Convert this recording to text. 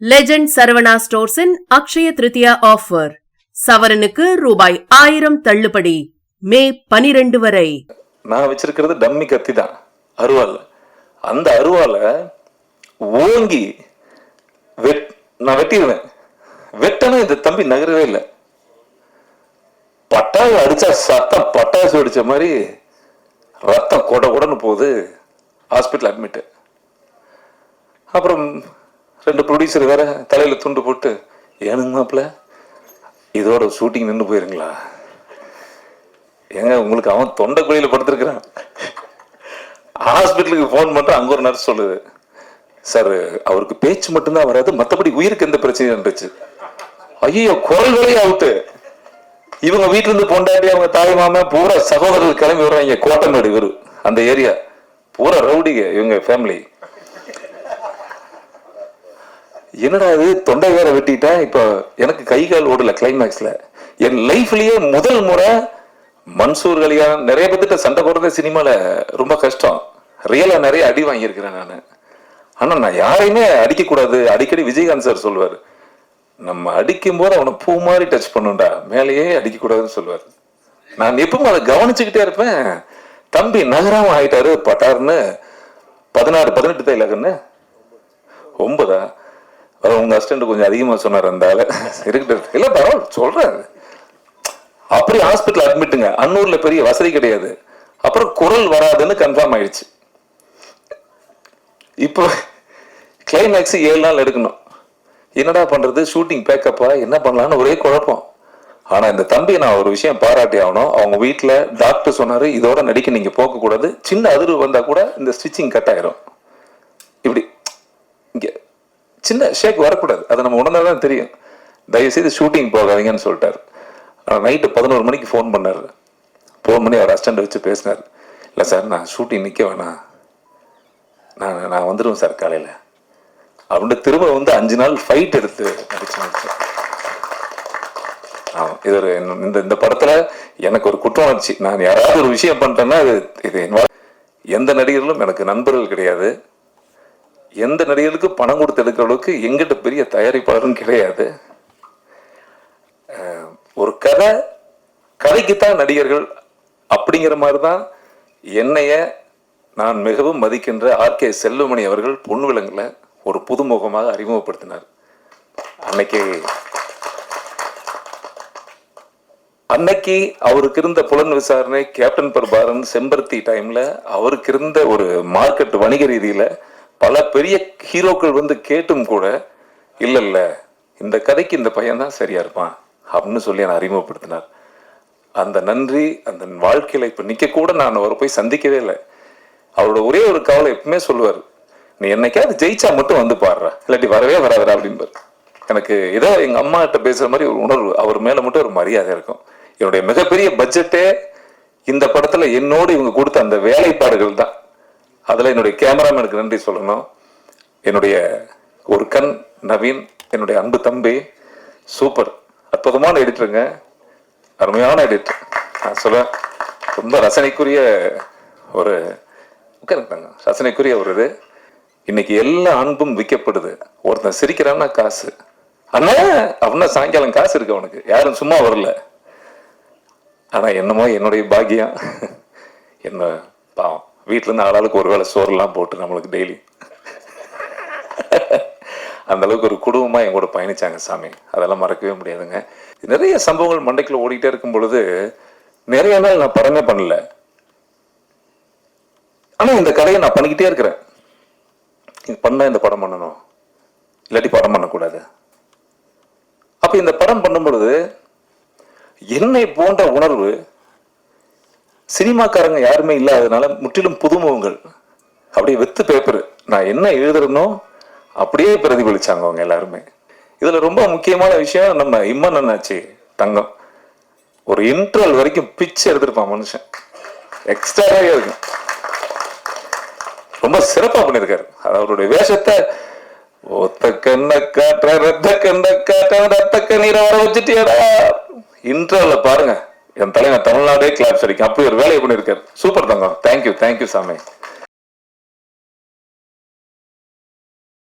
Legend Saravana ஸ்டோர்ஸின் Akshaya Tritiya offer. சவரனுக்கு ரூபாய் 1000 தள்ளுபடி. மே 12 வரை. நான் வச்சிருக்கிறது டம்மி கத்தி தான், அருவாள். அந்த அருவால ஓங்கி நான் வெட்டிடுவேன். வெட்டணும் இந்த தம்பி நகரவே இல்லை. பட்டாசு அடிச்சா சத்தம் பட்டாசு அடிச்ச மாதிரி ரத்தம் கொட கொடன்னு போகுது. Hospital admit. அப்புறம் 2 ப்ரொடியூசர் வேற தலையில துண்டு போட்டு, ஏனுங்க மாப்பிள்ள இதோட ஷூட்டிங் நின்று போயிருங்களா? ஏங்க உங்களுக்கு அவன் தொண்டை குழியில படுத்திருக்கிறான். ஹாஸ்பிட்டலுக்கு போன் பண்ற, அங்க ஒரு நர்ஸ் சொல்லுது, சார் அவருக்கு பேச்சு மட்டும்தான் வராது, மற்றபடி உயிருக்கு எந்த பிரச்சனையும் இருந்துச்சு. ஐயோ, குரல் வரையும் அவுட்டு. இவங்க வீட்டுல இருந்து பொண்டாட்டி, அவங்க தாய் மாமா பூரா சகோதரர்கள் கிளம்பி வர்றாங்க. கோட்டநாடு இவரு, அந்த ஏரியா பூரா ரவுடிங்க இவங்க ஃபேமிலி. என்னடா இது, தொண்டை வேற வெட்டிட்டேன். இப்போ எனக்கு கை கால் ஓடல. கிளைமேக்ஸ்ல என் லைஃப்லயே முதல் முறை மன்சூர் அலிகான் நிறைய பேர்த்திட்ட சண்டை போடுறது சினிமால ரொம்ப கஷ்டம். ரியலா நிறைய அடி வாங்கியிருக்கிறேன் நான். ஆனா நான் யாரையுமே அடிக்கக்கூடாது. அடிக்கடி விஜயகாந்த் சார் சொல்லுவார், நம்ம அடிக்கும் போது அவனை பூ மாதிரி டச் பண்ணுண்டா, மேலேயே அடிக்கக்கூடாதுன்னு சொல்லுவார். நான் எப்பவும் அதை கவனிச்சுக்கிட்டே இருப்பேன். தம்பி நகராம ஆயிட்டாரு பட்டாருன்னு 16-18 தைலகன்னு 9 உங்க அசிஸ்டன்ட் கொஞ்சம் அதிகமா சொன்னார். அந்த ஆளு இருக்கட்டும், இல்ல பரவாயில்ல சொல்றாரு. அப்படி ஹாஸ்பிட்டல் அட்மிட்டுங்க. அன்னூர்ல பெரிய வசதி கிடையாது. அப்புறம் குரல் வராதுன்னு கன்ஃபார்ம் ஆயிடுச்சு. இப்போ கிளைமேக்ஸ் 7 நாள் எடுக்கணும். என்னடா பண்றது, ஷூட்டிங் பேக்கப்பா, என்ன பண்ணலான்னு ஒரே குழப்பம். ஆனா இந்த தம்பி நான் ஒரு விஷயம் பாராட்டி ஆகணும். அவங்க வீட்டுல டாக்டர் சொன்னாரு, இதோட நடிக்க நீங்க போக கூடாது, சின்ன அதிர்வு வந்தா கூட இந்த ஸ்டிச்சிங் கட் ஆயிரும், இப்படி இங்க சின்ன ஷேக் வரக்கூடாது, அதை நம்ம உணர்ந்தாதான் தெரியும், தயவுசெய்து ஷூட்டிங் போகாதீங்கன்னு சொல்லிட்டாரு. நைட்டு 11 மணிக்கு ஃபோன் பண்ணாரு. ஃபோன் பண்ணி அவர் அசிஸ்டண்ட் வச்சு பேசினார். இல்லை சார், நான் ஷூட்டிங் நிற்க வேணாம், நான் வந்துடுவேன் சார் காலையில் அப்படின்னு திரும்ப வந்து 5 நாள் ஃபைட் எடுத்து நடிச்சு. ஆமாம், இது ஒரு இந்த படத்தில் எனக்கு ஒரு குற்றம் வந்துச்சு. நான் யாராவது ஒரு விஷயம் பண்ணிட்டேன்னா இது எந்த நடிகர்களும் எனக்கு நண்பர்கள் கிடையாது. எந்த நடிகர்களுக்கு பணம் கொடுத்து எடுக்கிற அளவுக்கு எங்கிட்ட பெரிய தயாரிப்பாளரும் கிடையாது. ஒரு கதைக்குத்தான் நடிகர்கள் அப்படிங்கிற மாதிரி தான் என்னைய நான் மிகவும் மதிக்கின்ற RK செல்வமணி அவர்கள் பொன் விலங்குல ஒரு புதுமுகமாக அறிமுகப்படுத்தினார். அன்னைக்கு அவருக்கு இருந்த புலன் விசாரணை, கேப்டன் பிரபாரன், செம்பருத்தி டைம்ல அவருக்கு இருந்த ஒரு மார்க்கெட் வணிக ரீதியில பல பெரிய ஹீரோக்கள் வந்து கேட்டும் கூட இல்ல இந்த கதைக்கு இந்த பையன் தான் சரியா இருப்பான் அப்படின்னு சொல்லி நான் அறிமுகப்படுத்தினார். அந்த நன்றி அந்த வாழ்க்கையில இப்ப நிக்க கூட நான் அவரை போய் சந்திக்கவே இல்லை. அவரோட ஒரே ஒரு கவலை எப்பவுமே சொல்லுவார், நீ என்னைக்காவது ஜெயிச்சா மட்டும் வந்து பாடுற, இல்லாட்டி வரவே வராதரா அப்படின்பார். எனக்கு ஏதோ எங்க அம்மா கிட்ட பேசுற மாதிரி ஒரு உணர்வு, அவர் மேல மட்டும் ஒரு மரியாதை இருக்கும். என்னுடைய மிகப்பெரிய பட்ஜெட்டே இந்த படத்துல என்னோடு இவங்க கொடுத்த அந்த வேலைப்பாடுகள் தான். அதுல என்னுடைய கேமராமேனுக்கு நன்றி சொல்லணும். என்னுடைய ஒரு கண் நவீன், என்னுடைய அன்பு தம்பி, சூப்பர் அற்புதமான எடிட்டருங்க, அருமையான எடிட்டர். நான் சொல்ல ரொம்ப ரசனைக்குரிய ஒரு ரசனைக்குரிய ஒரு இது. இன்னைக்கு எல்லா அன்பும் விற்கப்படுது. ஒருத்தன் சிரிக்கிறான்னா காசு, அண்ணா அப்படின்னா சாயங்காலம் காசு இருக்கு அவனுக்கு, யாரும் சும்மா வரல. ஆனா என்னமோ என்னுடைய பாக்கியம், என்ன பாவம் வீட்டுல இருந்து ஆளாளுக்கு ஒரு வேளை சோறுலாம் போட்டு நம்மளுக்கு டெய்லி அந்த அளவுக்கு ஒரு குடும்பமா என் கூட பயணிச்சாங்க சாமி. அதெல்லாம் மறக்கவே முடியாதுங்க. நிறைய சம்பவங்கள் மண்டைக்குள்ள ஓடிக்கிட்டே இருக்கும் பொழுது நிறைய நாள் நான் படமே பண்ணல. ஆனா இந்த கதையை நான் பண்ணிக்கிட்டே இருக்கிறேன். பண்ண இந்த படம் பண்ணணும், இல்லாட்டி படம் பண்ணக்கூடாது. அப்ப இந்த படம் பண்ணும் பொழுது என்னை போன்ற உணர்வு சினிமாக்காரங்க யாருமே இல்லாததுனால முற்றிலும் புதுமுகங்கள் அப்படியே வெத்து பேப்பர், நான் என்ன எழுதுறனோ அப்படியே பிரதிபலிச்சாங்க அவங்க எல்லாருமே. இதுல ரொம்ப முக்கியமான விஷயம், நம்ம இம்மன் அண்ணாச்சி தங்கம் ஒரு இன்டர்வல் வரைக்கும் பிச்சு எடுத்திருப்பான் மனுஷன், எக்ஸ்ட்ராவே இருக்கும். ரொம்ப சிறப்பா பண்ணிருக்காரு. அவருடைய வேஷத்தை ஒத்த கண்ண காட்டுற ரத்த கண்ண காட்டுற ரத்த கண்ணீரை வர வச்சுட்டியடா இன்டர்வல்ல பாருங்க, என் தலைவன் தமிழ்நாடே கிளாப்ஸ் அடிக்கும். அப்படி ஒரு வேலையை பண்ணிருக்காரு. சூப்பர் தங்கம். தேங்க்யூ சாமி.